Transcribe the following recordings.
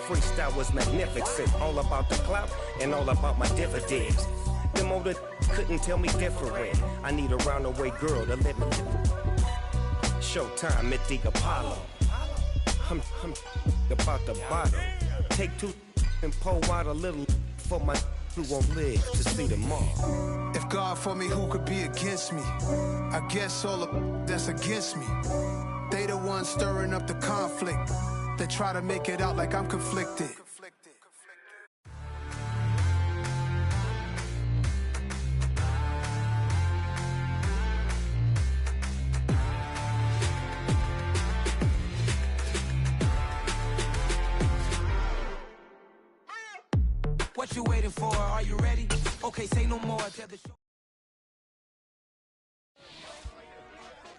freestyle was magnificent. All about the clout and all about my dividends. Them older couldn't tell me different. I need a roundaway girl to let me. Showtime at the Apollo. I'm about the bottom. Take two and pour out a little for my who won't live to see tomorrow. If God for me, who could be against me? I guess all the that's against me. They the ones stirring up the conflict. They try to make it out like I'm conflicted. What you waiting for? Are you ready? Okay, say no more. Tell the show.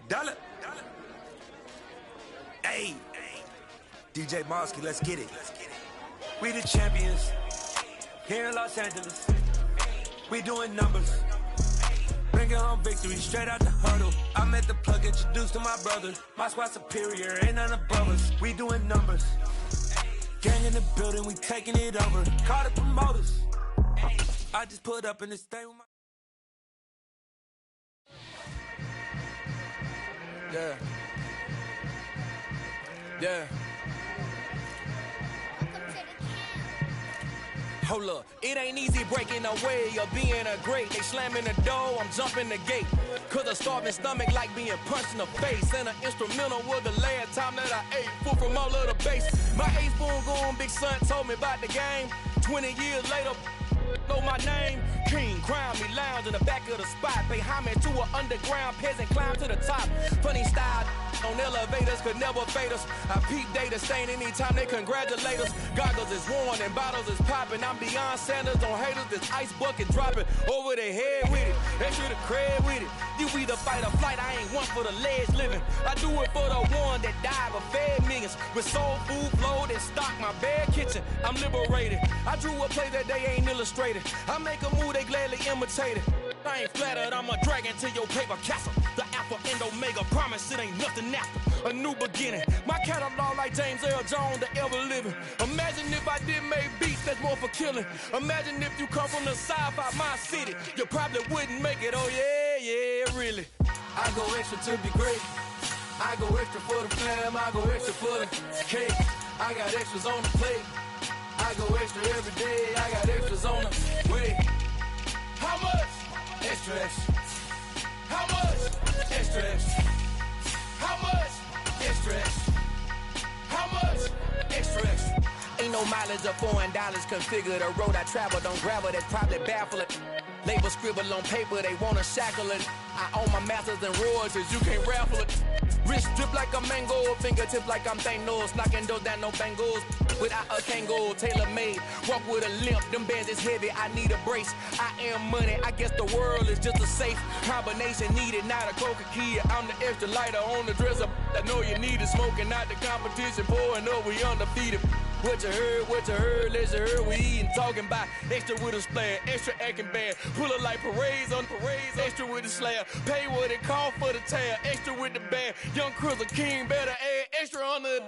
Dollar. Hey, DJ Mosky, let's get it. We the champions here in Los Angeles. We doing numbers. Bringing home victory straight out the huddle. I'm at the plug, introduced to my brother. My squad superior, ain't none above us. We doing numbers. Gang in the building, we taking it over. Call the promoters. I just put up in this thing with my. Yeah. Hold up, it ain't easy breaking away or being a great. They slamming the door, I'm jumping the gate. Cause a starving stomach like being punched in the face. And an instrumental was the last time that I ate. Full from all of the bass. My ace boom going, big son told me about the game. 20 years later, know my name. King, crown me, lounge in the back of the spot. Pay homage to an underground peasant, climb to the top. Funny style on elevators could never fade us. I peep data stain anytime they congratulate us. Goggles is worn and bottles is popping. I'm beyond Sanders on haters, this ice bucket dropping over their head with it. They should have cred with it. You either fight or flight, I ain't one for the ledge living. I do it for the one that died but fed millions. With soul food flowed and stocked my bare kitchen. I'm liberated. I drew a play that they ain't illustrated. I make a move, they gladly imitate it. I ain't flattered, I'm a dragon to your paper castle. The Alpha and Omega, promise it ain't nothing after. A new beginning. My catalog like James Earl Jones, the ever living. Imagine if I did make beats that's more for killing. Imagine if you come from the sci-fi, my city. You probably wouldn't make it, oh yeah, really. I go extra to be great. I go extra for the fam, I go extra for the cake. I got extras on the plate. I go extra every day, I got extras on the way. How much? Extra, extra. How much? Extra, extra. How much? Extra, extra. How much? Extra, extra. Ain't no mileage of $4 configure the road I travel. Don't gravel, that's probably baffling. Label scribble on paper, they wanna shackle it. I own my masters and royalties, you can't raffle it. Wrist drip like a mango, fingertips like I'm Thanos. Knocking those down, no bangles. Without a Kango, tailor-made. Walk with a limp, them bands is heavy, I need a brace. I am money, I guess the world is just a safe combination needed, not a coca key. I'm the extra lighter on the dresser. I know you need it, smoking out the competition, pouring up, we undefeated. What you heard, let's you heard, we eating, talking about extra with a splash, extra acting bad, pull it like parades on parades, extra with the slab, pay what it cost for the tab, extra with the bag, young Crizzle King better add extra on the.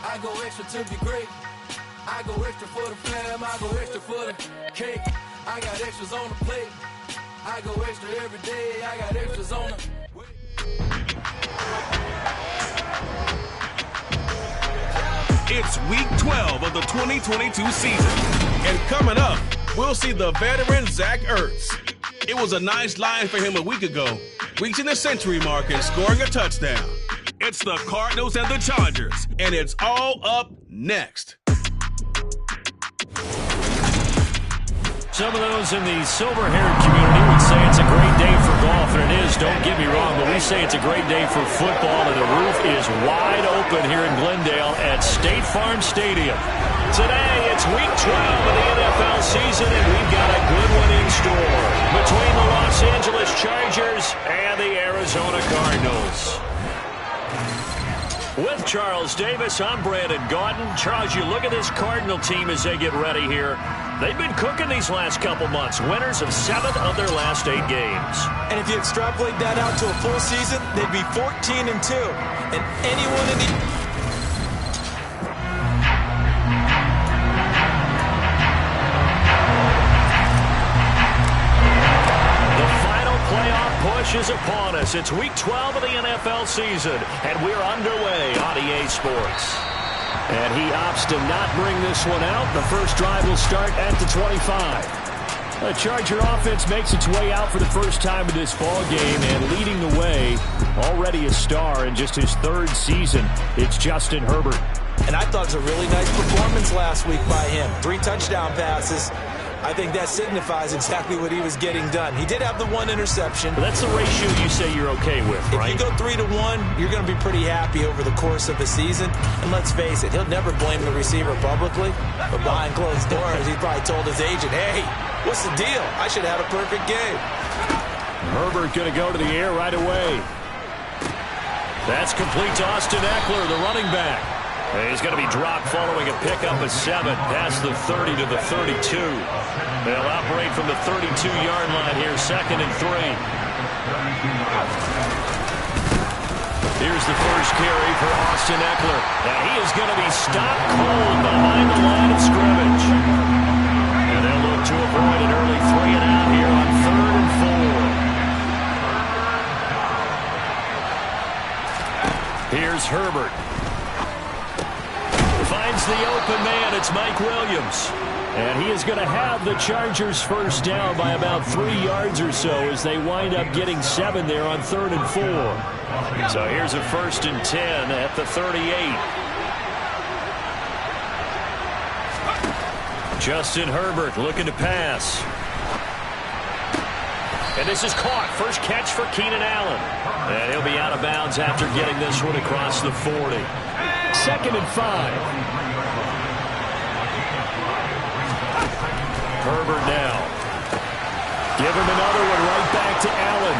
I go extra to be great, I go extra for the fam, I go extra for the cake, I got extras on the plate, I go extra every day, I got extras on the. It's week 12 of the 2022 season. And coming up, we'll see the veteran Zach Ertz. It was a nice line for him a week ago, reaching the century mark and scoring a touchdown. It's the Cardinals and the Chargers, and it's all up next. Some of those in the silver-haired community would say it's a great day for golf, and it is, don't get me wrong, but we say it's a great day for football, and the roof is wide open here in Glendale at State Farm Stadium. Today, it's week 12 of the NFL season, and we've got a good one in store between the Los Angeles Chargers and the Arizona Cardinals. With Charles Davis, I'm Brandon Gaudin. Charles, you look at this Cardinal team as they get ready here. They've been cooking these last couple months, winners of 7 of their last 8 games. And if you extrapolate that out to a full season, they'd be 14-2. And anyone in the... rush is upon us. It's Week 12 of the NFL season, and we're underway on EA Sports. And he opts to not bring this one out. The first drive will start at the 25. The Charger offense makes its way out for the first time in this ball game, and leading the way, already a star in just his third season, it's Justin Herbert. And I thought it was a really nice performance last week by him. 3 touchdown passes. I think that signifies exactly what he was getting done. He did have the 1 interception. But that's the ratio you say you're okay with, right? If you go 3-to-1, you're going to be pretty happy over the course of the season. And let's face it, he'll never blame the receiver publicly. But behind closed doors, he probably told his agent, hey, what's the deal? I should have had a perfect game. Herbert going to go to the air right away. That's complete to Austin Eckler, the running back. He's going to be dropped following a pickup of 7 past the 30 to the 32. They'll operate from the 32-yard line here, 2nd and 3. Here's the first carry for Austin Eckler. And he is going to be stopped cold behind the line of scrimmage. And they'll look to avoid an early 3-and-out here on 3rd and 4. Here's Herbert. Finds the open man. It's Mike Williams. And he is going to have the Chargers first down by about 3 yards or so as they wind up getting 7 there on 3rd and 4. So here's a 1st and 10 at the 38. Justin Herbert looking to pass. And this is caught. First catch for Keenan Allen. And he'll be out of bounds after getting this one across the 40. 2nd and 5. Herbert now. Give him another one right back to Allen.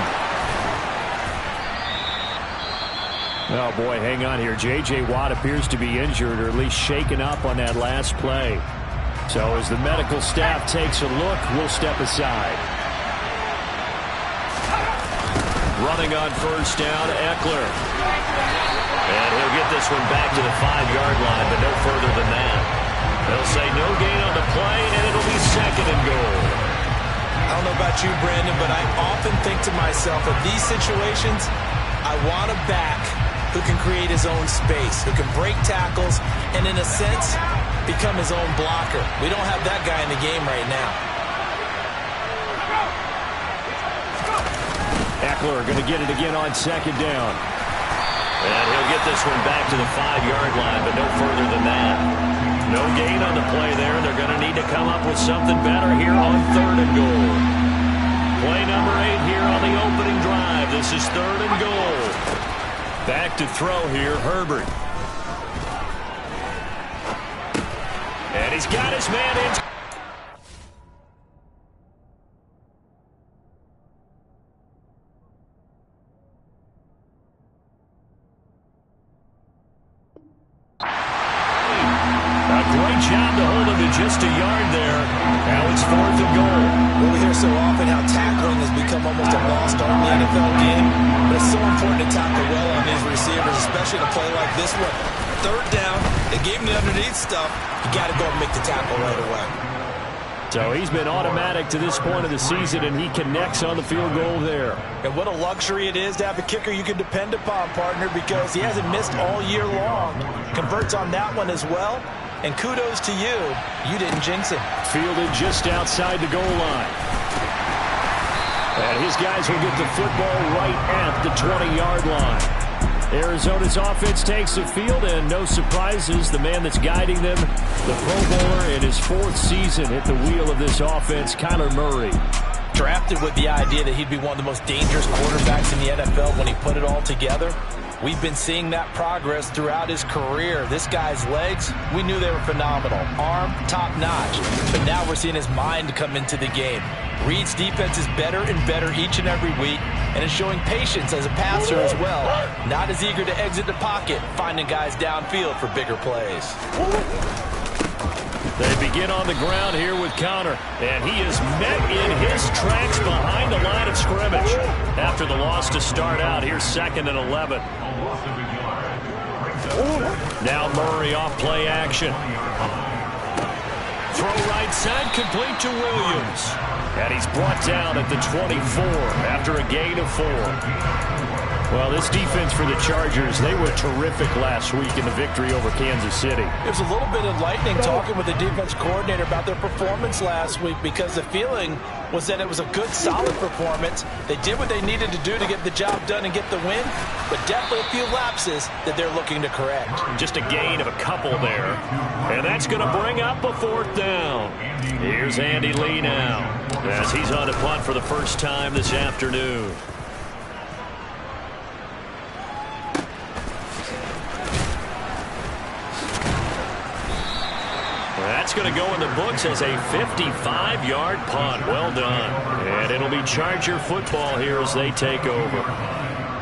Oh, boy, hang on here. J.J. Watt appears to be injured, or at least shaken up on that last play. So as the medical staff takes a look, we'll step aside. Running on first down, Eckler. And he'll get this one back to the 5-yard line, but no further than that. They'll say no gain on the play, and it'll be 2nd and goal. I don't know about you, Brandon, but I often think to myself, in these situations, I want a back who can create his own space, who can break tackles, and in a sense, become his own blocker. We don't have that guy in the game right now. Eckler going to get it again on 2nd down. And he'll get this one back to the 5-yard line, but no further than that. No gain on the play there. They're going to need to come up with something better here on 3rd and goal. Play number 8 here on the opening drive. This is 3rd and goal. Back to throw here, Herbert. And he's got his man in. Great job to hold him to just a yard there. Now it's 4th and goal. Well, we hear so often how tackling has become almost a lost art in the NFL game. But it's so important to tackle well on these receivers, especially in a play like this one. 3rd down, they gave him the underneath stuff. You got to go and make the tackle right away. So he's been automatic to this point of the season, and he connects on the field goal there. And what a luxury it is to have a kicker you can depend upon, partner, because he hasn't missed all year long. Converts on that one as well. And kudos to you. You didn't jinx him. Fielded just outside the goal line. And his guys will get the football right at the 20-yard line. Arizona's offense takes the field, and no surprises. The man that's guiding them, the Pro Bowler in his 4th season at the wheel of this offense, Kyler Murray. Drafted with the idea that he'd be one of the most dangerous quarterbacks in the NFL when he put it all together. We've been seeing that progress throughout his career. This guy's legs, we knew they were phenomenal. Arm, top-notch. But now we're seeing his mind come into the game. Reed's defense is better and better each and every week, and is showing patience as a passer as well. Not as eager to exit the pocket, finding guys downfield for bigger plays. They begin on the ground here with Connor, and he is met in his tracks behind the line of scrimmage. After the loss to start out, here's 2nd and 11. Now Murray off play action. Throw right side, complete to Williams. And he's brought down at the 24 after a gain of 4. Well, this defense for the Chargers, they were terrific last week in the victory over Kansas City. It was a little bit enlightening talking with the defense coordinator about their performance last week, because the feeling was that it was a good, solid performance. They did what they needed to do to get the job done and get the win, but definitely a few lapses that they're looking to correct. Just a gain of a couple there. And that's going to bring up a 4th down. Here's Andy Lee now, as he's on a punt for the first time this afternoon. That's going to go in the books as a 55-yard punt. Well done. And it'll be Charger football here as they take over.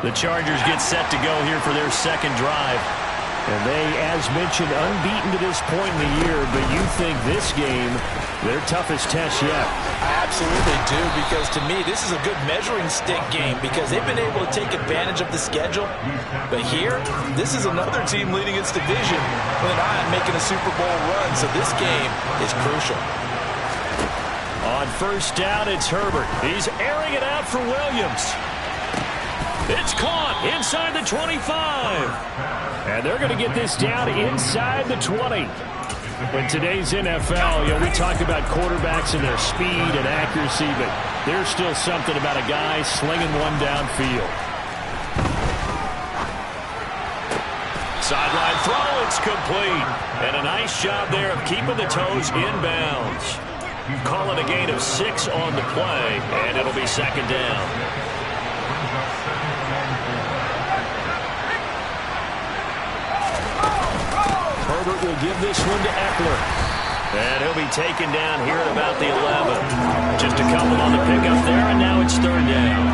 The Chargers get set to go here for their second drive. And they, as mentioned, unbeaten to this point in the year, but you think this game, their toughest test yet. I absolutely do, because to me, this is a good measuring stick game, because they've been able to take advantage of the schedule. But here, this is another team leading its division with an eye on making a Super Bowl run, so this game is crucial. On first down, it's Herbert. He's airing it out for Williams. It's caught inside the 25. And they're going to get this down inside the 20. In today's NFL, we talk about quarterbacks and their speed and accuracy, but there's still something about a guy slinging one downfield. Sideline throw, it's complete. And a nice job there of keeping the toes inbounds. Call it a gain of 6 on the play, and it'll be second down. Herbert will give this one to Eckler. And he'll be taken down here at about the 11. Just a couple on the pickup there, and now it's third down.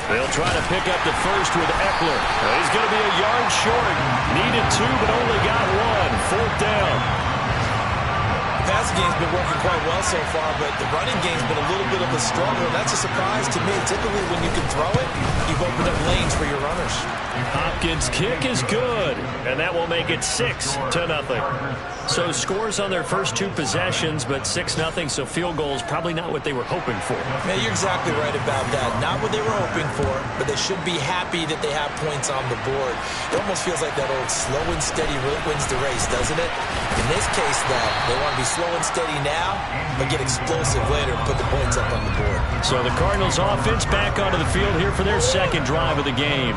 They'll try to pick up the first with Eckler. He's going to be a yard short. Needed 2, but only got 1. Fourth down. The passing game's been working quite well so far, but the running game's been a little bit of a struggle. That's a surprise to me. Typically, when you can throw it, you've opened up lanes for your runners. Hopkins' kick is good, and that will make it 6-0. So scores on their first 2 possessions, but 6-0, so field goal is probably not what they were hoping for. Man, you're exactly right about that. Not what they were hoping for, but they should be happy that they have points on the board. It almost feels like that old slow and steady wins the race, doesn't it? In this case, though, they want to be slow and steady now, but get explosive later and put the points up on the board. So the Cardinals offense back onto the field here for their second drive of the game.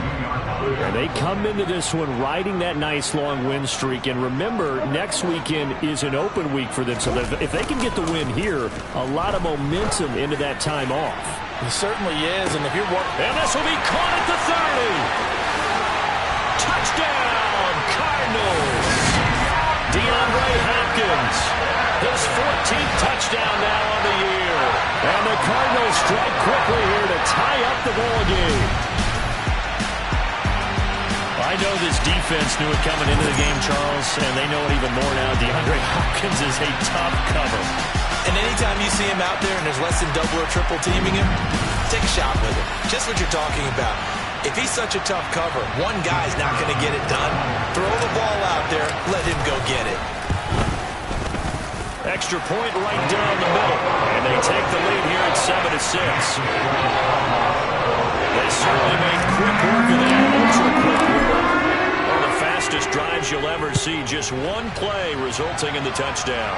And they come into this one riding that nice long win streak. And remember, next weekend is an open week for them. So if they can get the win here, a lot of momentum into that time off. It certainly is. And if you're and this will be caught at the 30. Touchdown, Cardinals. DeAndre Hopkins, his 14th touchdown now on the year. And the Cardinals strike quickly here to tie up the ball game. I know this defense knew it coming into the game, Charles, and they know it even more now. DeAndre Hopkins is a tough cover. And anytime you see him out there and there's less than double or triple teaming him, take a shot with him. Just what you're talking about. If he's such a tough cover, one guy's not going to get it done. Throw the ball out there, let him go get it. Extra point right down the middle. And they take the lead here at 7-6. They certainly made quick work of that. Ultra quick work. One of the fastest drives you'll ever see. Just one play resulting in the touchdown.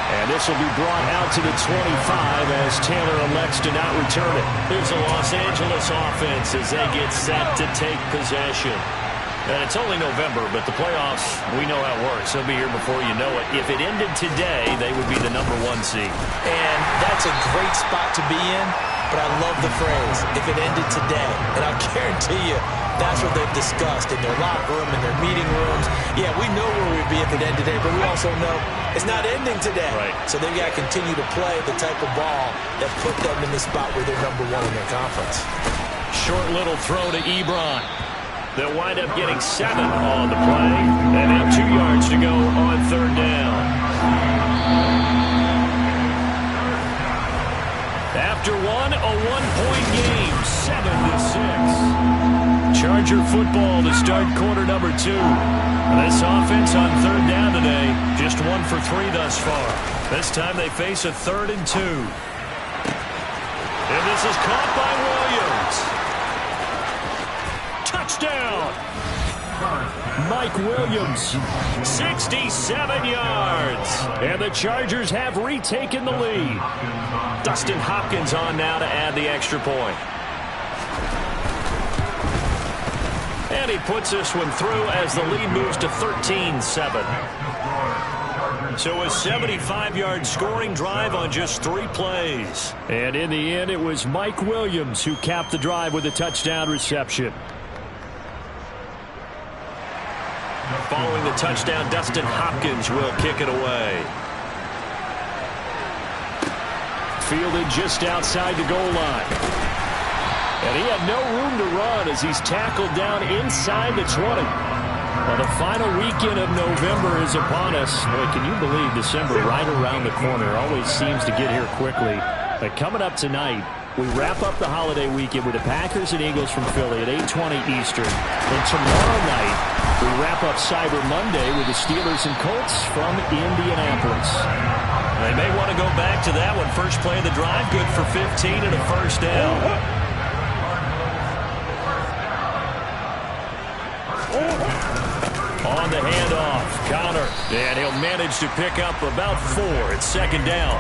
And this will be brought out to the 25 as Taylor elects to not return it. Here's the Los Angeles offense as they get set to take possession. And it's only November, but the playoffs, we know how it works. They'll be here before you know it. If it ended today, they would be the #1 seed. And that's a great spot to be in, but I love the phrase, if it ended today. And I'll guarantee you, that's what they've discussed in their locker room, in their meeting rooms. Yeah, we know where we'd be if it ended today, but we also know it's not ending today. Right. So they've got to continue to play the type of ball that put them in the spot where they're #1 in their conference. Short little throw to Ebron. They'll wind up getting 7 on the play, and 2 yards to go on third down. After one, a 1-point game, 7-6. Charger football to start quarter number 2. This offense on third down today, just 1 for 3 thus far. This time they face a 3rd and 2. And this is caught by Williams. Touchdown! Mike Williams, 67 yards. And the Chargers have retaken the lead. Dustin Hopkins on now to add the extra point. And he puts this one through as the lead moves to 13-7. So a 75-yard scoring drive on just 3 plays. And in the end, it was Mike Williams who capped the drive with a touchdown reception. Following the touchdown, Dustin Hopkins will kick it away. Fielded just outside the goal line. And he had no room to run as he's tackled down inside the 20. Well, the final weekend of November is upon us. Boy, can you believe December right around the corner always seems to get here quickly. But coming up tonight, we wrap up the holiday weekend with the Packers and Eagles from Philly at 8:20 Eastern. And tomorrow night, we wrap up Cyber Monday with the Steelers and Colts from Indianapolis. They may want to go back to that one. First play of the drive, good for 15 and a first down. On the handoff, Connor. And he'll manage to pick up about 4. It's 2nd down.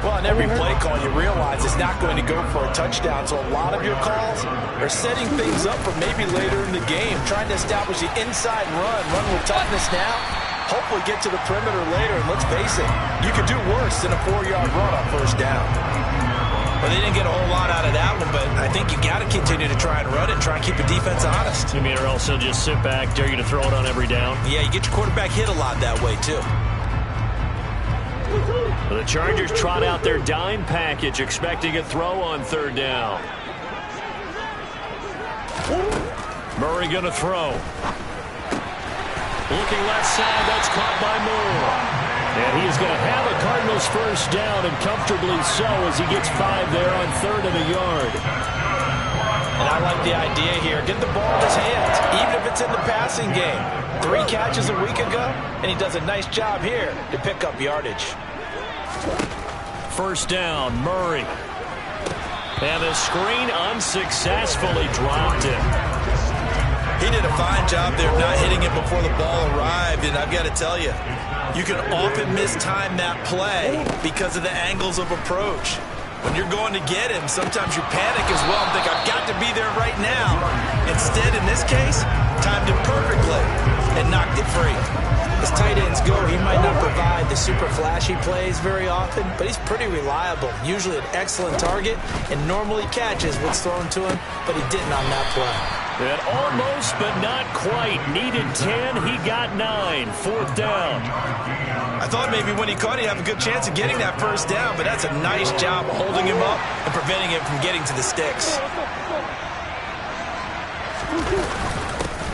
Well, on every play call, you realize it's not going to go for a touchdown. So a lot of your calls are setting things up for maybe later in the game, trying to establish the inside run with toughness now, hopefully get to the perimeter later. And let's face it, you could do worse than a 4-yard run on first down. Well, they didn't get a whole lot out of that one, but I think you got to continue to try and run it and try and keep the defense honest. You mean or else he'll just sit back, dare you to throw it on every down? Yeah, you get your quarterback hit a lot that way, too. The Chargers trot out their dime package, expecting a throw on 3rd down. Murray going to throw. Looking left side, that's caught by Moore. And he is going to have a Cardinals first down, and comfortably so as he gets 5 there on 3rd and a yard. And I like the idea here. Get the ball in his hands, even if it's in the passing game. 3 catches a week ago, and he does a nice job here to pick up yardage. First down, Murray. And the screen unsuccessfully dropped it. He did a fine job there of not hitting it before the ball arrived, and I've got to tell you, you can often mistime that play because of the angles of approach. When you're going to get him, sometimes you panic as well and think, I've got to be there right now. Instead, in this case, timed it perfectly and knocked it free. As tight ends go, he might not provide the super flashy plays very often, but he's pretty reliable, usually an excellent target, and normally catches what's thrown to him, but he didn't on that play. And almost, but not quite. Needed 10, he got 9. 4th down. I thought maybe when he caught it, he'd have a good chance of getting that first down, but that's a nice job holding him up and preventing him from getting to the sticks.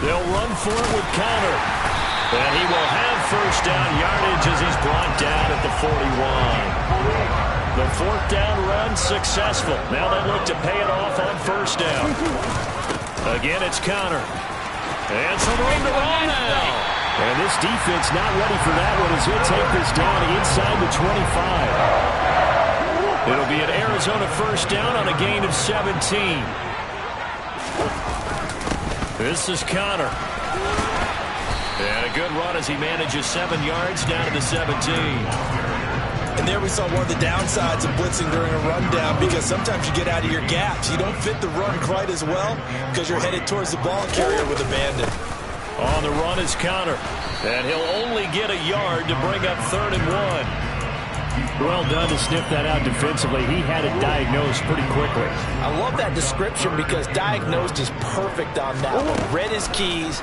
They'll run for it with Connor. And he will have first down yardage as he's brought down at the 41. The 4th down run successful. Now they look to pay it off on first down. Again, it's Connor. And some room to run now. And this defense not ready for that one as he'll take this down inside the 25. It'll be an Arizona first down on a gain of 17. This is Connor. And a good run as he manages 7 yards down to the 17. And there we saw one of the downsides of blitzing during a rundown, because sometimes you get out of your gaps. You don't fit the run quite as well because you're headed towards the ball carrier with abandon. On the run is Connor. And he'll only get a yard to bring up 3rd and 1. Well done to sniff that out defensively. He had it diagnosed pretty quickly. I love that description because diagnosed is perfect on that one. Read his keys,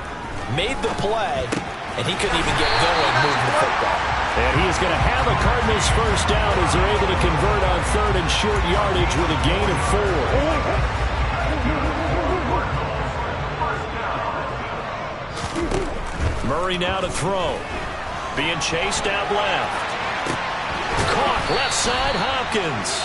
made the play, and he couldn't even get going moving the football. And he is going to have a Cardinals first down as they're able to convert on 3rd and short yardage with a gain of 4. Murray now to throw. Being chased out left. Caught left side, Hopkins.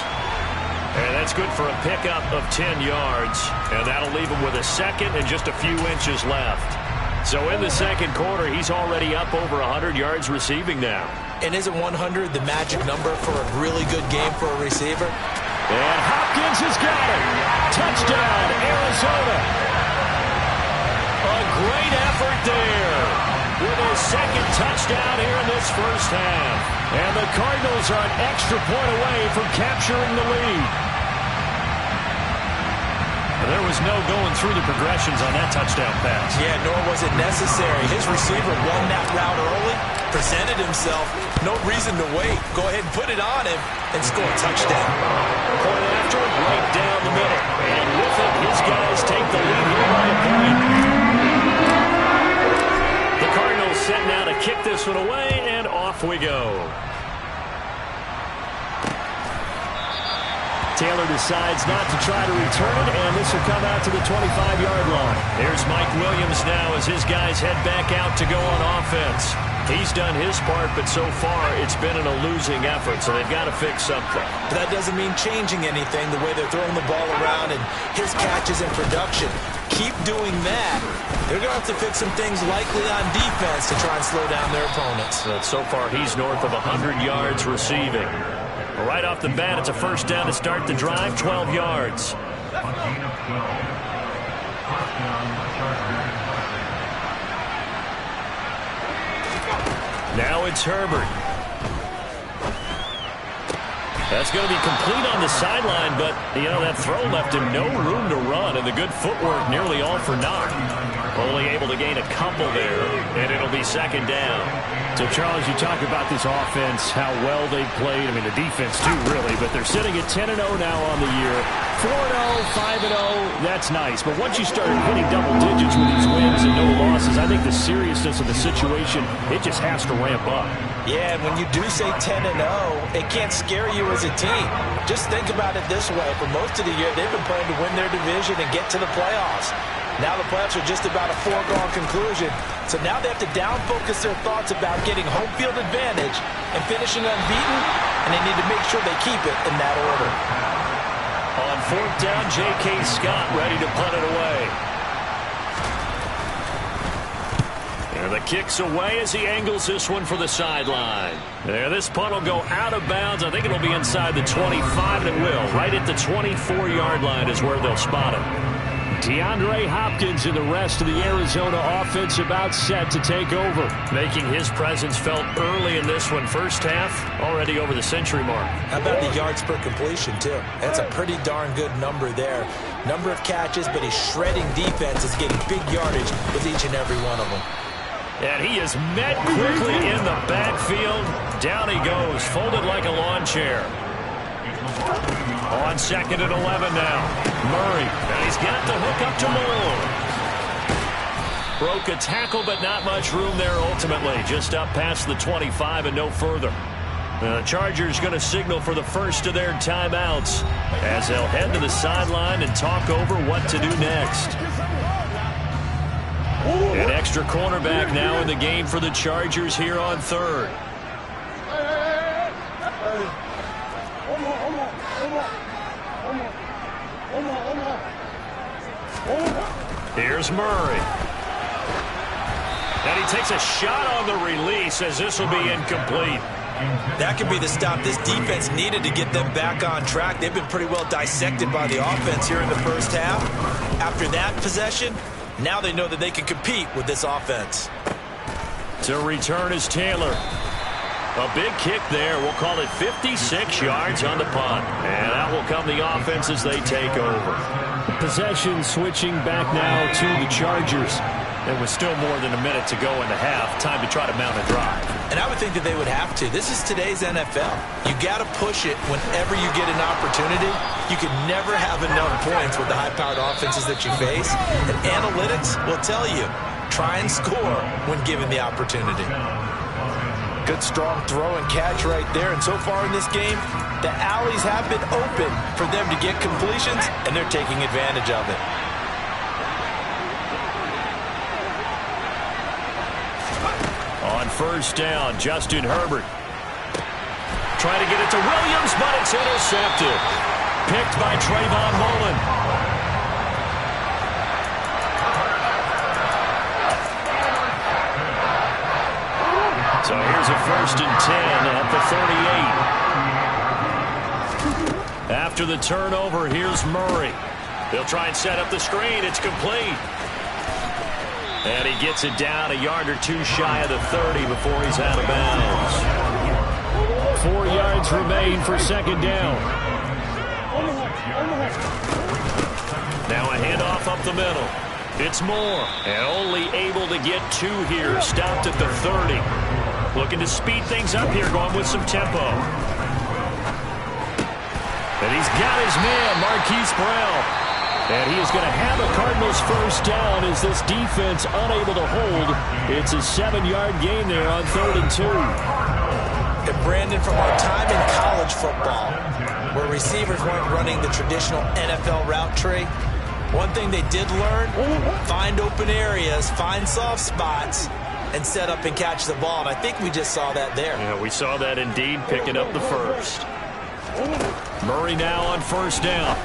And that's good for a pickup of 10 yards. And that'll leave him with a second and just a few inches left. So in the second quarter, he's already up over 100 yards receiving now. And isn't 100 the magic number for a really good game for a receiver? And Hopkins has got it. Touchdown, Arizona. A great effort there with his second touchdown here in this first half. And the Cardinals are an extra point away from capturing the lead. There was no going through the progressions on that touchdown pass. Yeah, nor was it necessary. His receiver won that route early, presented himself. No reason to wait. Go ahead and put it on him and score a touchdown. Point after, right down the middle. And with it, his guys take the lead here by a point. The Cardinals set now to kick this one away, and off we go. Taylor decides not to try to return it, and this will come out to the 25-yard line. There's Mike Williams now as his guys head back out to go on offense. He's done his part, but so far it's been in a losing effort, so they've got to fix something. But that doesn't mean changing anything, the way they're throwing the ball around and his catches and production. Keep doing that. They're going to have to fix some things likely on defense to try and slow down their opponents. But so far he's north of 100 yards receiving. Right off the bat, it's a first down to start the drive, 12 yards. Now it's Herbert. That's going to be complete on the sideline, but, you know, that throw left him no room to run, and the good footwork nearly all for naught. Only able to gain a couple there, and it'll be second down. So, Charles, you talk about this offense, how well they've played. I mean, the defense, too, really, but they're sitting at 10-0 now on the year. 4-0, 5-0, that's nice. But once you start hitting double digits with these wins and no losses, I think the seriousness of the situation, it just has to ramp up. Yeah, and when you do say 10-0, it can't scare you as a team. Just think about it this way. For most of the year, they've been playing to win their division and get to the playoffs. Now the playoffs are just about a foregone conclusion. So now they have to down-focus their thoughts about getting home field advantage and finishing unbeaten, and they need to make sure they keep it in that order. On fourth down, J.K. Scott ready to punt it away. And the kick's away as he angles this one for the sideline. There, this punt will go out of bounds. I think it'll be inside the 25, and it will. Right at the 24-yard line is where they'll spot him. DeAndre Hopkins and the rest of the Arizona offense about set to take over, making his presence felt early in this one. First half, already over the century mark. How about the yards per completion, too? That's a pretty darn good number there. Number of catches, but he's shredding defense, is getting big yardage with each and every one of them. And he is met quickly in the backfield. Down he goes, folded like a lawn chair. On second and 11 now. Murray, and he's got the hook up to Moore. Broke a tackle, but not much room there ultimately. Just up past the 25 and no further. The Chargers going to signal for the first of their timeouts as they'll head to the sideline and talk over what to do next. An extra cornerback now in the game for the Chargers here on third. Here's Murray. And he takes a shot on the release as this will be incomplete. That could be the stop this defense needed to get them back on track. They've been pretty well dissected by the offense here in the first half. After that possession, now they know that they can compete with this offense. To return is Taylor. A big kick there. We'll call it 56 yards on the punt. And out will come the offense as they take over. Possession switching back now to the Chargers. There was still more than a minute to go in the half. Time to try to mount a drive. And I would think that they would have to. This is today's NFL. You got to push it whenever you get an opportunity. You can never have enough points with the high-powered offenses that you face. And analytics will tell you, try and score when given the opportunity. Good strong throw and catch right there. And so far in this game, the alleys have been open for them to get completions, and they're taking advantage of it. On first down, Justin Herbert. Trying to get it to Williams, but it's intercepted. Picked by Trayvon Mullen. So here's a 1st and 10 at the 38. After the turnover, here's Murray. They'll try and set up the screen. It's complete. And he gets it down a yard or two shy of the 30 before he's out of bounds. 4 yards remain for 2nd down. Now a handoff up the middle. It's Moore. And only able to get 2 here. Stopped at the 30. Looking to speed things up here, going with some tempo. And he's got his man, Marquise Brown. And he is going to have a Cardinals 1st down as this defense unable to hold. It's a 7-yard gain there on 3rd and 2. And Brandon, from our time in college football, where receivers weren't running the traditional NFL route tree, one thing they did learn, find open areas, find soft spots, and set up and catch the ball. And I think we just saw that there. Yeah, we saw that indeed, picking up the 1st. Murray now on 1st down.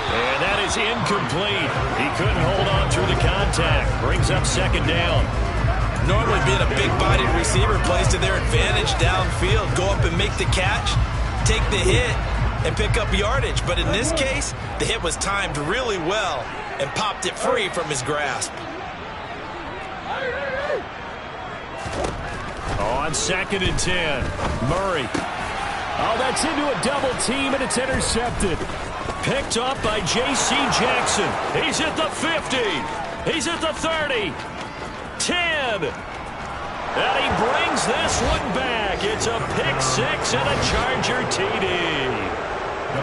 And that is incomplete. He couldn't hold on through the contact. Brings up 2nd down. Normally being a big-bodied receiver plays to their advantage downfield. Go up and make the catch, take the hit, and pick up yardage. But in this case, the hit was timed really well and popped it free from his grasp. On 2nd and 10, Murray. Oh, that's into a double team, and it's intercepted. Picked up by J.C. Jackson. He's at the 50. He's at the 30. 10. And he brings this one back. It's a pick 6 and a Charger TD.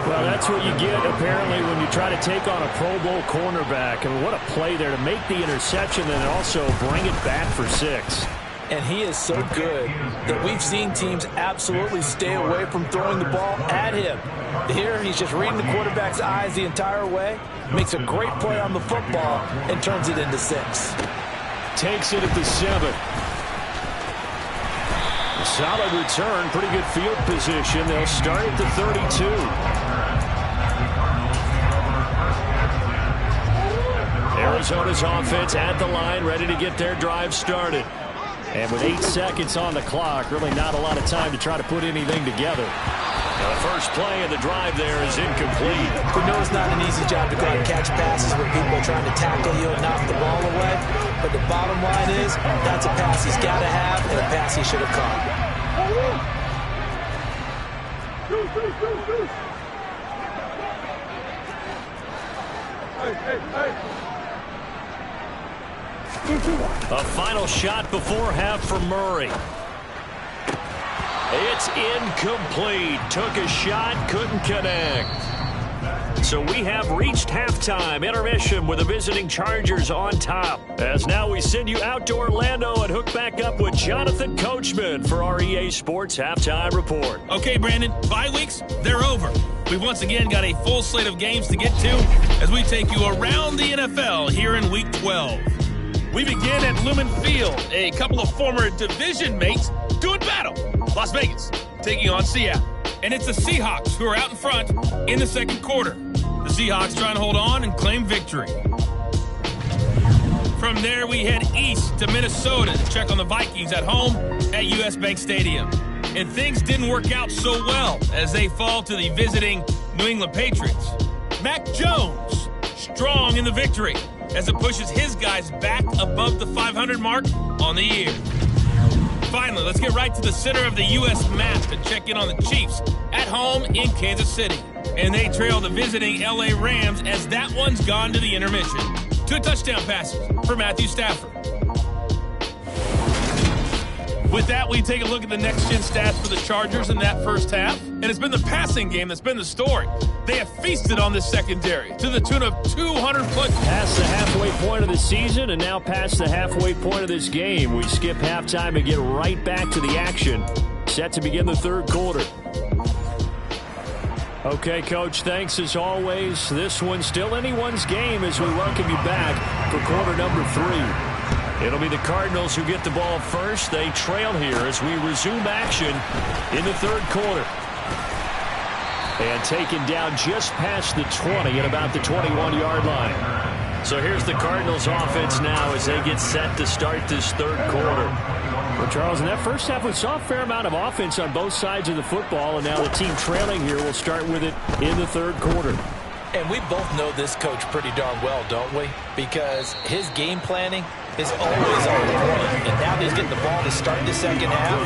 Well, that's what you get, apparently, when you try to take on a Pro Bowl cornerback. And what a play there to make the interception and also bring it back for 6. And he is so good that we've seen teams absolutely stay away from throwing the ball at him. Here, he's just reading the quarterback's eyes the entire way, makes a great play on the football, and turns it into 6. Takes it at the 7. Solid return, pretty good field position. They'll start at the 32. Arizona's offense at the line, ready to get their drive started. And with 8 seconds on the clock, really not a lot of time to try to put anything together. Now the first play of the drive there is incomplete. We know it's not an easy job to go out and catch passes when people are trying to tackle you and knock the ball away. But the bottom line is, that's a pass he's got to have and a pass he should have caught. A final shot before half for Murray. It's incomplete. Took a shot, couldn't connect. So we have reached halftime. Intermission with the visiting Chargers on top. As now we send you out to Orlando and hook back up with Jonathan Coachman for our EA Sports Halftime Report. Okay, Brandon, bye weeks, they're over. We've once again got a full slate of games to get to as we take you around the NFL here in Week 12. We begin at Lumen Field. A couple of former division mates doing battle. Las Vegas taking on Seattle. And it's the Seahawks who are out in front in the second quarter. The Seahawks trying to hold on and claim victory. From there, we head east to Minnesota to check on the Vikings at home at US Bank Stadium. And things didn't work out so well as they fall to the visiting New England Patriots. Mac Jones, strong in the victory as it pushes his guys back above the 500 mark on the year. Finally, let's get right to the center of the U.S. map to check in on the Chiefs at home in Kansas City. And they trail the visiting L.A. Rams as that one's gone to the intermission. 2 touchdown passes for Matthew Stafford. With that, we take a look at the next-gen stats for the Chargers in that first half. And it's been the passing game that's been the story. They have feasted on this secondary to the tune of 200-plus. Past the halfway point of the season and now past the halfway point of this game. We skip halftime and get right back to the action. Set to begin the third quarter. Okay, Coach, thanks as always. This one's still anyone's game as we welcome you back for quarter number 3. It'll be the Cardinals who get the ball first. They trail here as we resume action in the third quarter. and taken down just past the 20 at about the 21-yard line. So here's the Cardinals offense now as they get set to start this third quarter. Well, Charles, in that first half, we saw a fair amount of offense on both sides of the football, and now the team trailing here will start with it in the third quarter. And we both know this coach pretty darn well, don't we? Because his game planning is always on point. And now that he's getting the ball to start the second half,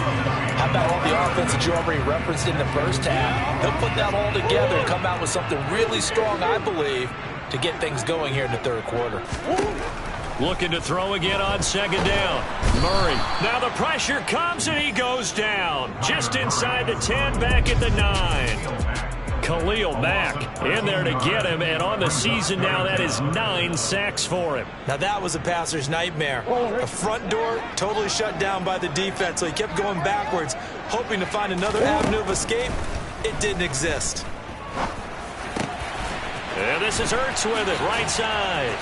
how about all the offense that you already referenced in the first half? He'll put that all together and come out with something really strong, I believe, to get things going here in the third quarter. Looking to throw again on second down. Murray. Now the pressure comes and he goes down. Just inside the 10, back at the 9. Khalil Mack in there to get him, and on the season now, that is 9 sacks for him. Now that was a passer's nightmare. The front door totally shut down by the defense, so he kept going backwards, hoping to find another avenue of escape. It didn't exist. And this is Ertz with it, right side.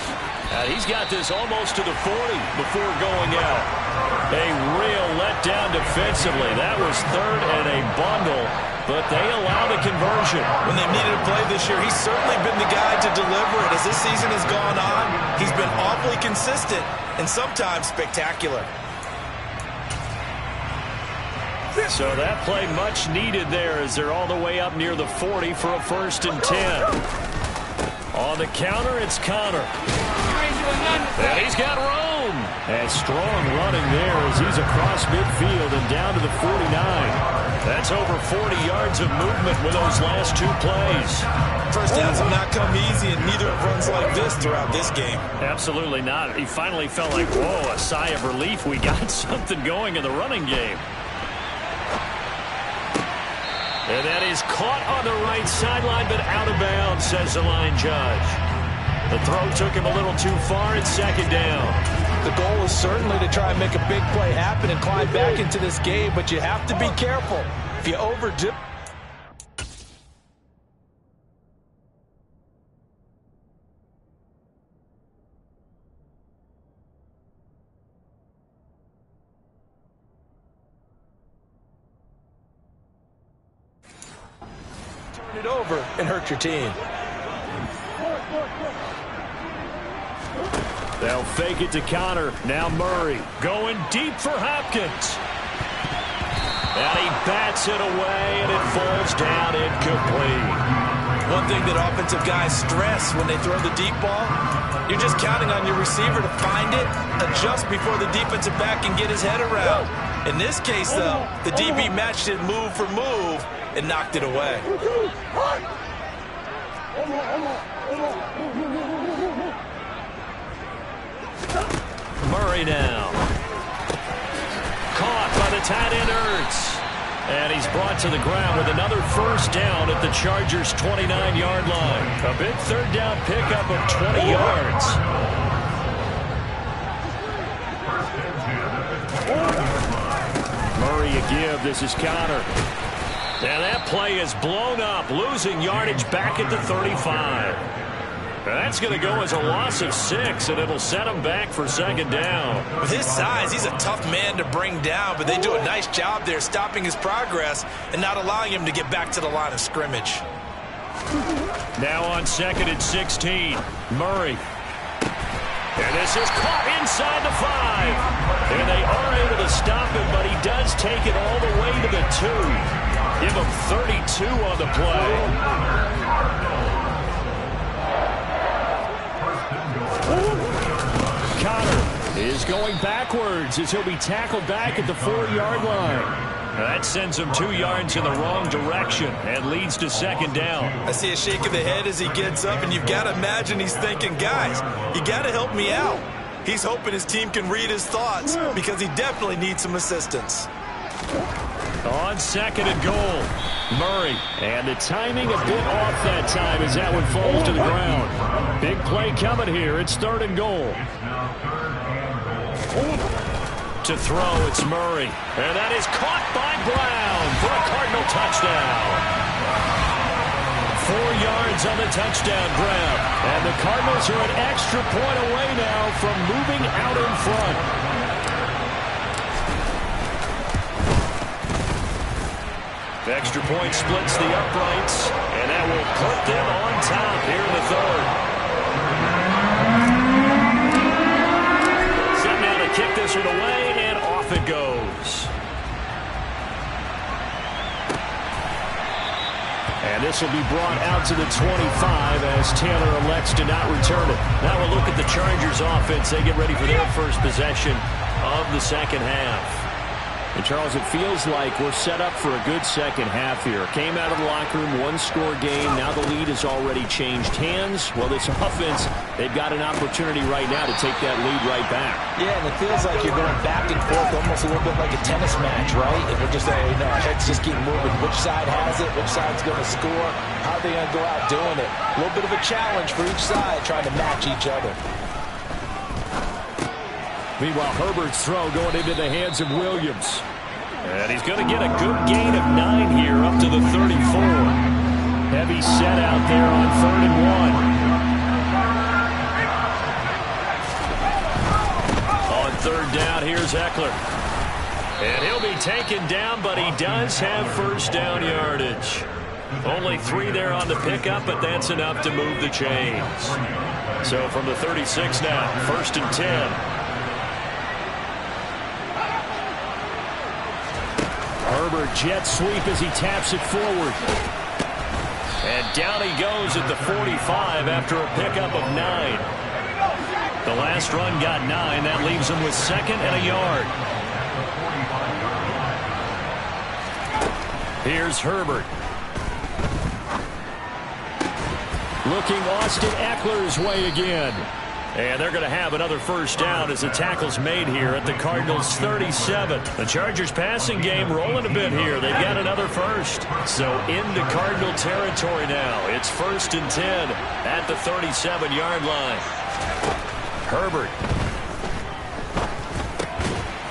And he's got this almost to the 40 before going out. A real letdown defensively. That was third and a bundle, but they allow the conversion. When they've needed a play this year, he's certainly been the guy to deliver it. As this season has gone on, he's been awfully consistent and sometimes spectacular. So that play much needed there as they're all the way up near the 40 for a 1st and 10. On the counter, it's Connor. And he's got Rome. And strong running there as he's across midfield and down to the 49. That's over 40 yards of movement with those last 2 plays. First downs have not come easy, and neither have runs like this throughout this game. Absolutely not. He finally felt like, whoa, a sigh of relief. We got something going in the running game. And that is caught on the right sideline, but out of bounds, says the line judge. The throw took him a little too far. It's second down. The goal is certainly to try and make a big play happen and climb back into this game, but you have to be careful. If you overdo... it over and hurt your team. They'll fake it to Connor. Now Murray going deep for Hopkins. And he bats it away, and it falls down incomplete. One thing that offensive guys stress when they throw the deep ball, you're just counting on your receiver to find it, adjust before the defensive back can get his head around. In this case, though, the DB matched it move for move and knocked it away. Murray now. Caught by the tight end Ertz. And he's brought to the ground with another 1st down at the Chargers' 29-yard line. A big 3rd down pickup of 20 yards. Murray a give. This is Connor. And that play is blown up, losing yardage back at the 35. That's going to go as a loss of 6, and it'll set him back for 2nd down. With his size, he's a tough man to bring down, but they do a nice job there stopping his progress and not allowing him to get back to the line of scrimmage. Now on 2nd and 16, Murray. And this is caught inside the 5. And they are able to stop him, but he does take it all the way to the 2. Give him 32 on the play. Connor is going backwards as he'll be tackled back at the 4-yard line. That sends him 2 yards in the wrong direction and leads to 2nd down. I see a shake of the head as he gets up, and you've got to imagine he's thinking, guys, you got to help me out. He's hoping his team can read his thoughts because he definitely needs some assistance. On 2nd and goal, Murray. And the timing a bit off that time as that one falls to the ground. Big play coming here. It's 3rd and goal. To throw, it's Murray. And that is caught by Brown for a Cardinal touchdown. 4 yards on the touchdown grab. And the Cardinals are an extra point away now from moving out in front. 3 Extra point splits the uprights, and that will put them on top here in the third. Set now to kick this one away, and off it goes. And this will be brought out to the 25 as Taylor elects to not return it. Now we'll look at the Chargers offense. They get ready for their first possession of the second half. And, Charles, it feels like we're set up for a good second half here. Came out of the locker room, one-score game. Now the lead has already changed hands. Well, this offense, they've got an opportunity right now to take that lead right back. Yeah, and it feels like you're going back and forth almost a little bit like a tennis match, right? And we're just saying, our heads just keep moving. Which side has it? Which side's going to score? How are they going to go out doing it? A little bit of a challenge for each side trying to match each other. Meanwhile, Herbert's throw going into the hands of Williams. And he's going to get a good gain of 9 here up to the 34. Heavy set out there on 3rd and 1. On 3rd down, here's Eckler. And he'll be taken down, but he does have first down yardage. Only 3 there on the pickup, but that's enough to move the chains. So from the 36 now, 1st and 10. Herbert jet sweep as he taps it forward. And down he goes at the 45 after a pickup of 9. The last run got 9. That leaves him with 2nd and a yard. Here's Herbert. Looking Austin Eckler's way again. And they're going to have another first down as the tackle's made here at the Cardinals' 37. The Chargers passing game rolling a bit here. They've got another first. So into Cardinal territory now. It's 1st and 10 at the 37-yard line. Herbert.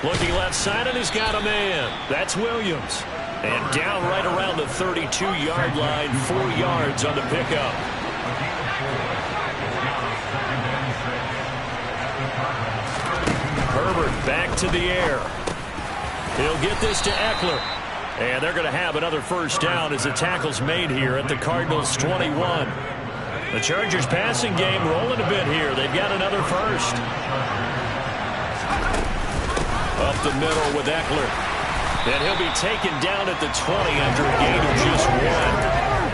Looking left side, and he's got a man. That's Williams. And down right around the 32-yard line, 4 yards on the pickup. Herbert back to the air. He'll get this to Eckler. And they're going to have another first down as the tackle's made here at the Cardinals' 21. The Chargers passing game rolling a bit here. They've got another first. Up the middle with Eckler. And he'll be taken down at the 20 after a gain of just 1.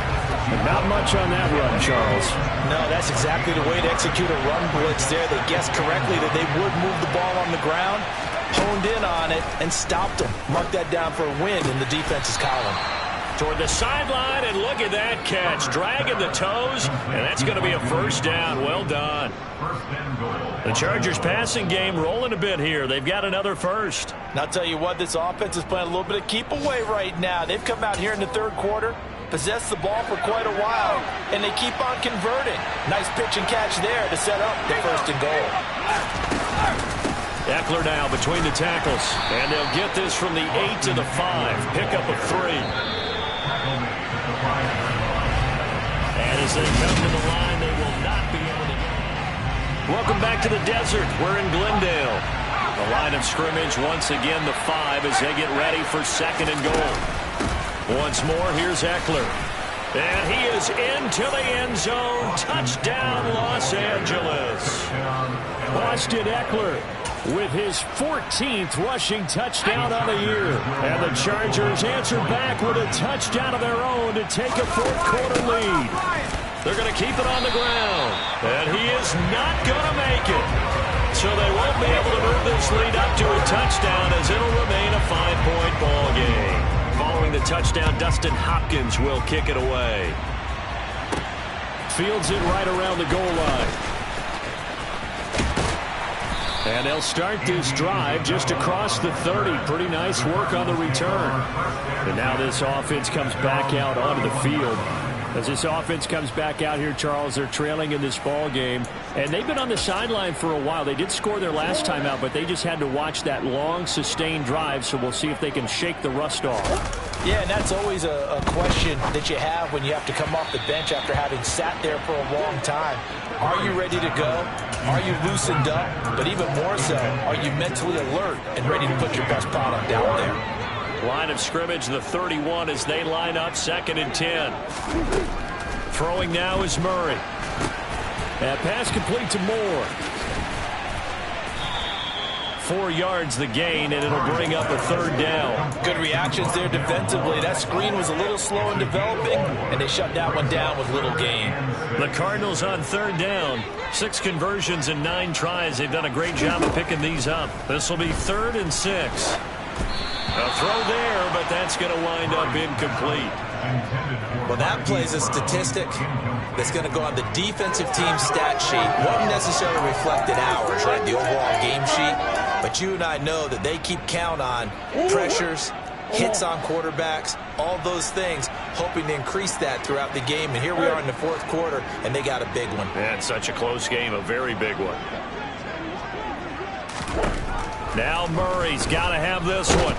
Not much on that run, Charles. No, that's exactly the way to execute a run blitz there. They guessed correctly that they would move the ball on the ground, honed in on it, and stopped them. Mark that down for a win in the defense's column. Toward the sideline, and look at that catch. Dragging the toes, and that's going to be a first down. Well done. The Chargers passing game rolling a bit here. They've got another first. And I'll tell you what, this offense is playing a little bit of keep away right now. They've come out here in the 3rd quarter, possessed the ball for quite a while, and they keep on converting. Nice pitch and catch there to set up the 1st and goal. Eckler now between the tackles, and they'll get this from the 8 to the 5. Pickup of 3. And as they come to the line, they will not be able to get it. Welcome back to the desert. We're in Glendale. The line of scrimmage once again the 5 as they get ready for 2nd and goal. Once more, here's Eckler. And he is into the end zone. Touchdown, Los Angeles. Austin Eckler with his 14th rushing touchdown on the year. And the Chargers answer back with a touchdown of their own to take a 4th quarter lead. They're going to keep it on the ground. And he is not going to make it. So they won't be able to move this lead up to a touchdown as it'll remain a 5-point ball game. Following the touchdown, Dustin Hopkins will kick it away. Fields it right around the goal line. And they'll start this drive just across the 30. Pretty nice work on the return. And now this offense comes back out onto the field. As this offense comes back out here, Charles, they're trailing in this ball game. And they've been on the sideline for a while. They did score their last time out, but they just had to watch that long, sustained drive. So we'll see if they can shake the rust off. Yeah, and that's always a question that you have when you have to come off the bench after having sat there for a long time. Are you ready to go? Are you loosened up? But even more so, are you mentally alert and ready to put your best product out there? Line of scrimmage, the 31, as they line up 2nd and 10. Throwing now is Murray. That pass complete to Moore. 4 yards the gain, and it'll bring up a 3rd down. Good reactions there defensively. That screen was a little slow in developing, and they shut that one down with little gain. The Cardinals on 3rd down. 6 conversions and 9 tries. They've done a great job of picking these up. This will be 3rd and 6. A throw there, but that's going to wind up incomplete. Well, that plays a statistic that's going to go on the defensive team stat sheet. Won't necessarily reflect in ours, right, the overall game sheet. But you and I know that they keep count on pressures, hits on quarterbacks, all those things, hoping to increase that throughout the game. And here we are in the 4th quarter, and they got a big one. And such a close game, a very big one. Now Murray's got to have this one.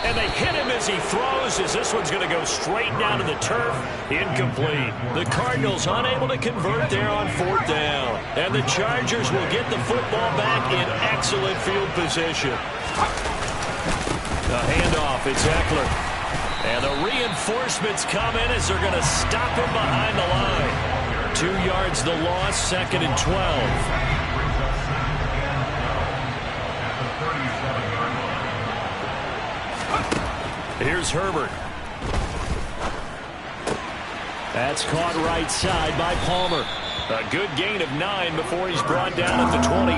And they hit him as he throws, as this one's going to go straight down to the turf. Incomplete. The Cardinals unable to convert there on 4th down. And the Chargers will get the football back in excellent field position. The handoff, it's Eckler. And the reinforcements come in as they're going to stop him behind the line. 2 yards the loss, 2nd and 12. Here's Herbert. That's caught right side by Palmer. A good gain of 9 before he's brought down at the 28.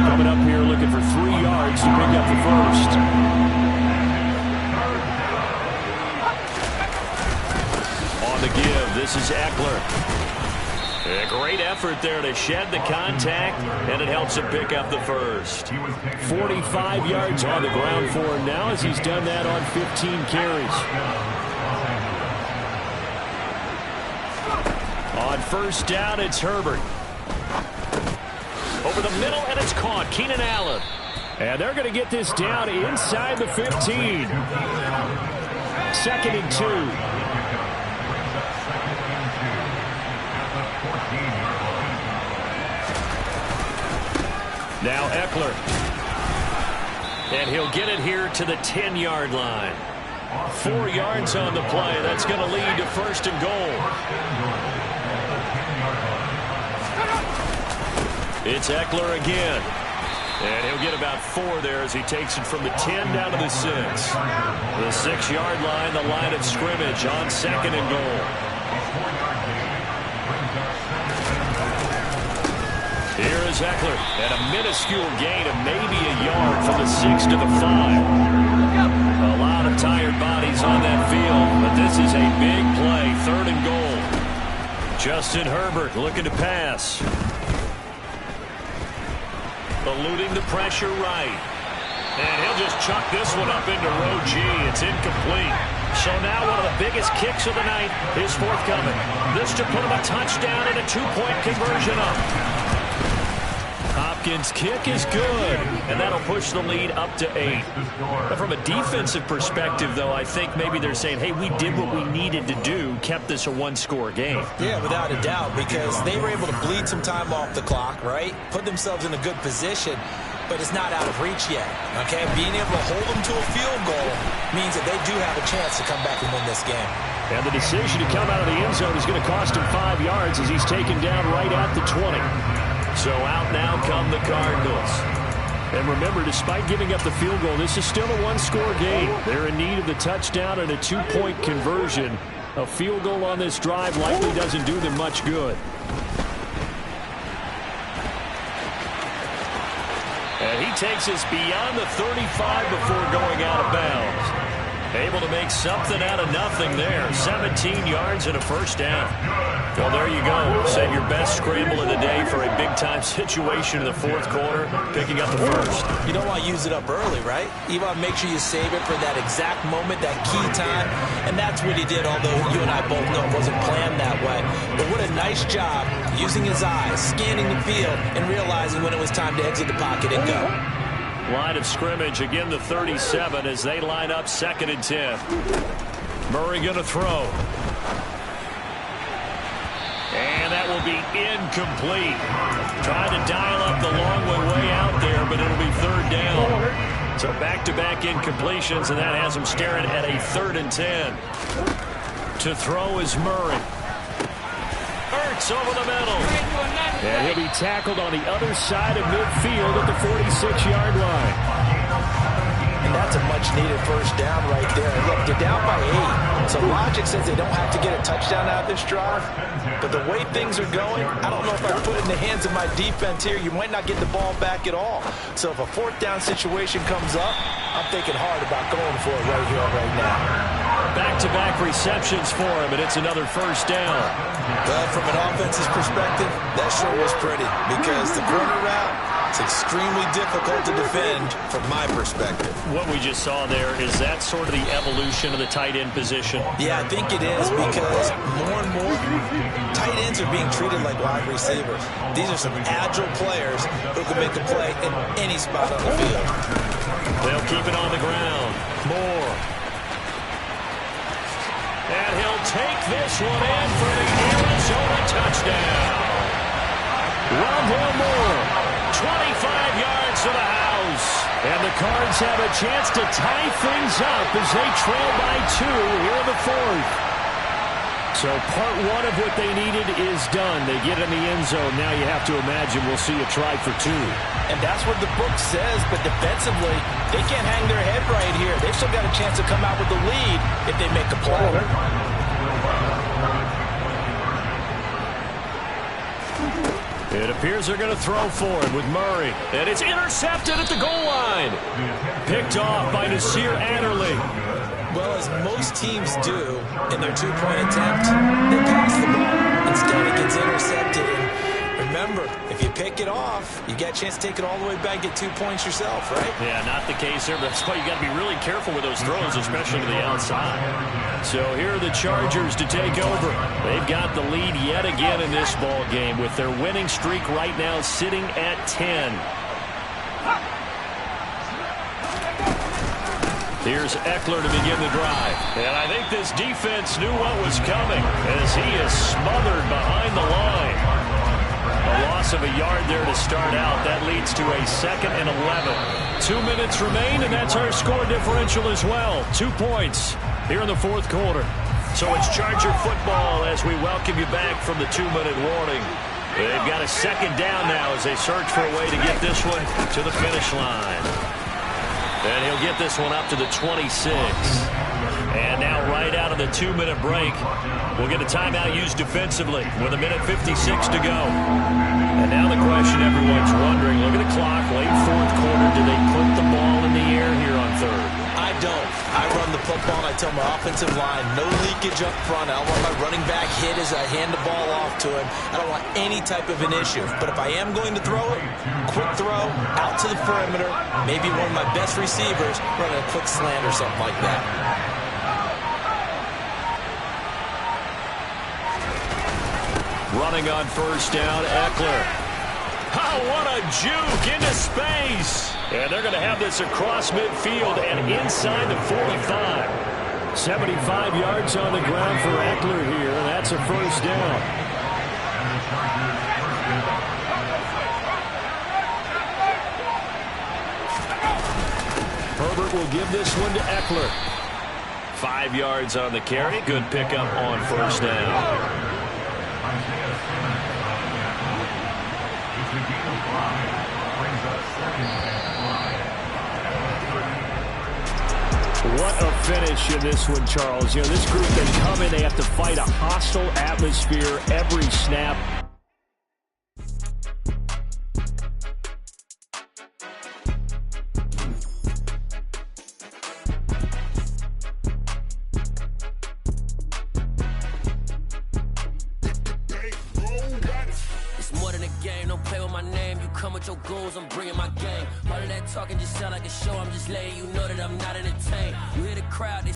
Coming up here looking for 3 yards to pick up the first. On the give, this is Eckler. A great effort there to shed the contact, and it helps him pick up the first. 45 yards on the ground for him now as he's done that on 15 carries. On 1st down, it's Herbert. Over the middle, and it's caught. Keenan Allen. And they're going to get this down inside the 15. 2nd and 2. Now Eckler. And he'll get it here to the 10-yard line. 4 yards on the play. That's going to lead to 1st and goal. It's Eckler again. And he'll get about 4 there as he takes it from the 10 down to the 6. The 6-yard line, the line of scrimmage on 2nd and goal. Here is Eckler, and a minuscule gain of maybe a yard from the 6 to the 5. A lot of tired bodies on that field, but this is a big play, 3rd and goal. Justin Herbert looking to pass. Eluding the pressure right. And he'll just chuck this one up into row G. It's incomplete. So now one of the biggest kicks of the night is forthcoming. This to put him a touchdown and a 2-point conversion up. Hopkins' kick is good, and that'll push the lead up to 8. But from a defensive perspective, though, I think maybe they're saying, hey, we did what we needed to do, kept this a 1-score game. Yeah, without a doubt, because they were able to bleed some time off the clock, right? Put themselves in a good position, but it's not out of reach yet, okay? Being able to hold them to a field goal means that they do have a chance to come back and win this game. And the decision to come out of the end zone is going to cost him 5 yards as he's taken down right at the 20. So out now come the Cardinals. And remember, despite giving up the field goal, this is still a 1-score game. They're in need of the touchdown and a 2-point conversion. A field goal on this drive likely doesn't do them much good. And he takes us beyond the 35 before going out of bounds. Able to make something out of nothing there. 17 yards and a 1st down. Well, there you go. Save your best scramble of the day for a big-time situation in the 4th quarter, picking up the first. You don't want to use it up early, right? You want to make sure you save it for that exact moment, that key time. And that's what he did, although you and I both know it wasn't planned that way. But what a nice job using his eyes, scanning the field, and realizing when it was time to exit the pocket and go. Line of scrimmage, again the 37 as they line up 2nd and 10. Murray going to throw. And that will be incomplete. Trying to dial up the long way out there, but it'll be 3rd down. So back-to-back incompletions, and that has him staring at a 3rd and 10. To throw is Murray. Hurts over the middle. And he'll be tackled on the other side of midfield at the 46-yard line. And that's a much-needed first down right there. Look, they're down by 8. So logic says they don't have to get a touchdown out of this drive. But the way things are going, I don't know if I put it in the hands of my defense here. You might not get the ball back at all. So if a 4th down situation comes up, I'm thinking hard about going for it right here, right now. Back-to-back receptions for him, and it's another first down. Well, from an offense's perspective, that sure was pretty because the corner route is extremely difficult to defend from my perspective. What we just saw there, is that sort of the evolution of the tight end position? Yeah, I think it is because more and more tight ends are being treated like wide receivers. These are some agile players who can make a play in any spot on the field. They'll keep it on the ground. Moore. And he'll take this one in for the Arizona touchdown. Rondale Moore, 25 yards to the house. And the Cards have a chance to tie things up as they trail by 2 here in the 4th. So part 1 of what they needed is done. They get in the end zone. Now you have to imagine we'll see a try for 2. And that's what the book says, but defensively, they can't hang their head right here. They've still got a chance to come out with the lead if they make a play. It appears they're going to throw for it with Murray. And it's intercepted at the goal line. Picked off by Nasir Adderley. Well, as most teams do in their 2-point attempt, they pass the ball. Instead, it gets intercepted. And remember, if you pick it off, you get a chance to take it all the way back, get 2 points yourself, right? Yeah, not the case here. That's why you got to be really careful with those throws, especially to the outside. So here are the Chargers to take over. They've got the lead yet again in this ball game with their winning streak right now sitting at 10. Here's Eckler to begin the drive. And I think this defense knew what was coming as he is smothered behind the line. A loss of a yard there to start out. That leads to a 2nd and 11. 2 minutes remain, and that's our score differential as well. 2 points here in the 4th quarter. So it's Charger football as we welcome you back from the 2-minute warning. They've got a 2nd down now as they search for a way to get this one to the finish line. And he'll get this one up to the 26. And now right out of the 2-minute break, we'll get a timeout used defensively with 1:56 to go. And now the question everyone's wondering, look at the clock, late 4th quarter, do they put the ball in the air here on 3rd? I don't. I run the football and I tell my offensive line, no leakage up front. I don't want my running back hit as I hand the ball off to him. I don't want any type of an issue. But if I am going to throw it, quick throw, out to the perimeter, maybe one of my best receivers running a quick slant or something like that. Running on 1st down, Eckler. Oh, what a juke into space. And they're going to have this across midfield and inside the 45. 75 yards on the ground for Eckler here, and that's a 1st down. Herbert will give this one to Eckler. 5 yards on the carry. Good pickup on 1st down. What a finish in this one, Charles. You know, this group, they come in, they have to fight a hostile atmosphere every snap. It's more than a game, don't play with my name. You come with your goals, I'm bringing my game. All of that talking just sound like a show, I'm just letting you know that I'm not entertained. You hear the crowd, they